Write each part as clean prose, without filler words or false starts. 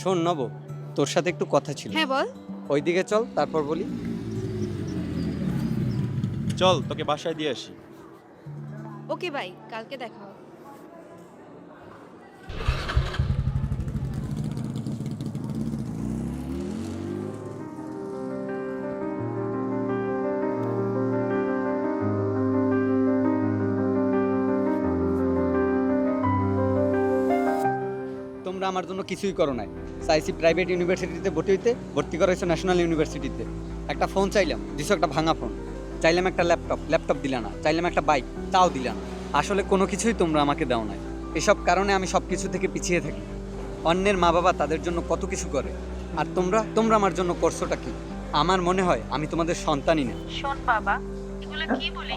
শোন নব, তোর সাথে একটু কথা ছিল। হ্যাঁ বল। ওইদিকে চল, তারপর বলি। চল তোকে বাসায় দিয়ে আসি। ওকে বাই, কালকে দেখা হবে। তোমরা আমার জন্য কিছুই করো নাই। চাইছি প্রাইভেট ইউনিভার্সিটিতে ভর্তি করাইছো ন্যাশনাল ইউনিভার্সিটিতে। একটা ফোন চাইলাম, দিছো একটা ভাঙা ফোন। চাইলাম একটা ল্যাপটপ দিলা না। চাইলাম একটা বাইক, তাও দিলা না। আসলে কোনো কিছুই তোমরা আমাকে দাও নাই। এসব কারণে আমি সব কিছু থেকে পিছিয়ে থাকি। অন্যের মা বাবা তাদের জন্য কত কিছু করে, আর তোমরা আমার জন্য করছোটা কি? আমার মনে হয় আমি তোমাদের সন্তানই না। শোন বাবা, এগুলো কি বলি?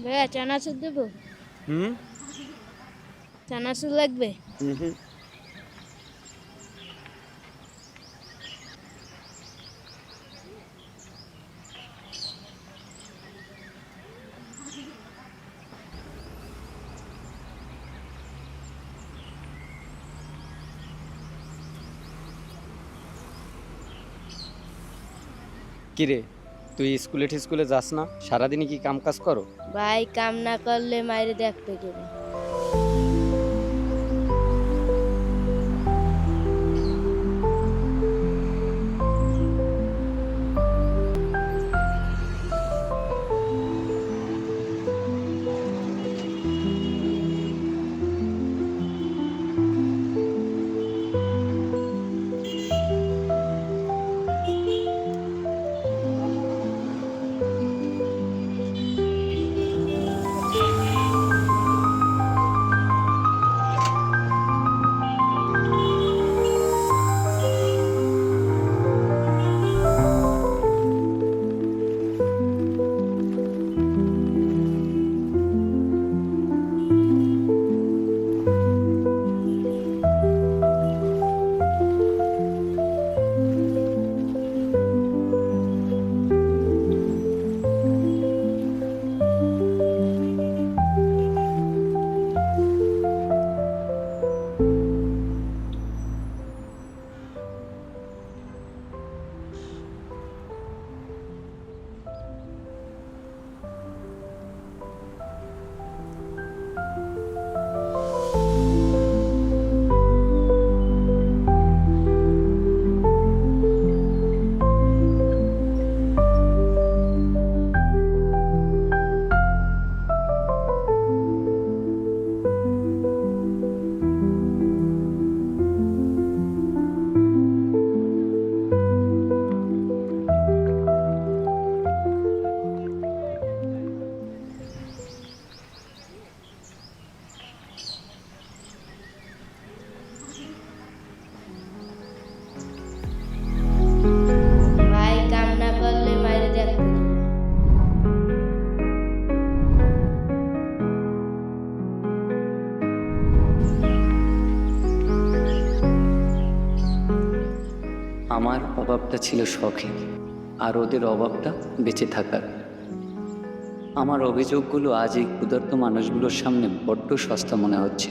ভাইয়া চানাচুর দেবো? হুম চানাচুর লাগবে? হুম। কিরে, তুই স্কুলে যাস না? সারাদিনই কি কাম কাজ করো? ভাই কাম না করলে মাইরে দেখতে গেলে। ভাই কাম না করলে মাইরে দেখতে গেলে। আমার অভাবটা ছিল শখে, আর ওদের অভাবটা বেঁচে থাকার। আমার অভিযোগগুলো আজ এই ক্ষুধার্ত মানুষগুলোর সামনে বড্ড সস্তা মনে হচ্ছে।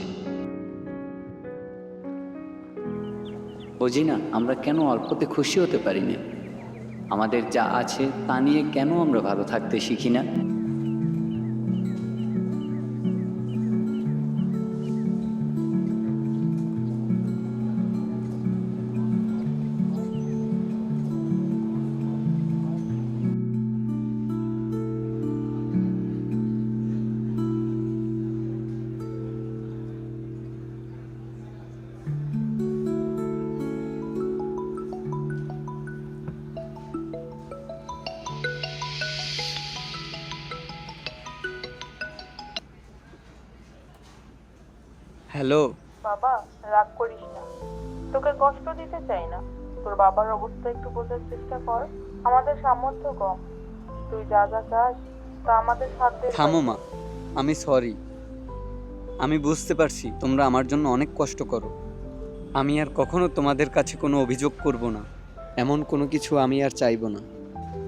বুঝি না আমরা কেন অল্পতে খুশি হতে পারি না। আমাদের যা আছে তা নিয়ে কেন আমরা ভালো থাকতে শিখি না? হ্যালো। বাবা রাগ করিস না, তোকে কষ্ট দিতে চাই না। তোর বাবার অবস্থা একটু বোঝার চেষ্টা কর। আমাদের সামর্থ্য কম, তুই যা যা চাস তা আমাদের সাধ্যের থামো বাইরে। মা, আমি সরি। আমি বুঝতে পারছি তোমরা আমার জন্য অনেক কষ্ট করো, আমি আর কখনো তোমাদের কাছে কোনো অভিযোগ করব না, এমন কোনো কিছু আমি আর চাইবো না।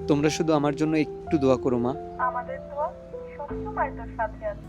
তোমরা শুধু আমার জন্য একটু দোয়া করো মা। আমাদের দোয়া সবসময় তোর সাথে আছে।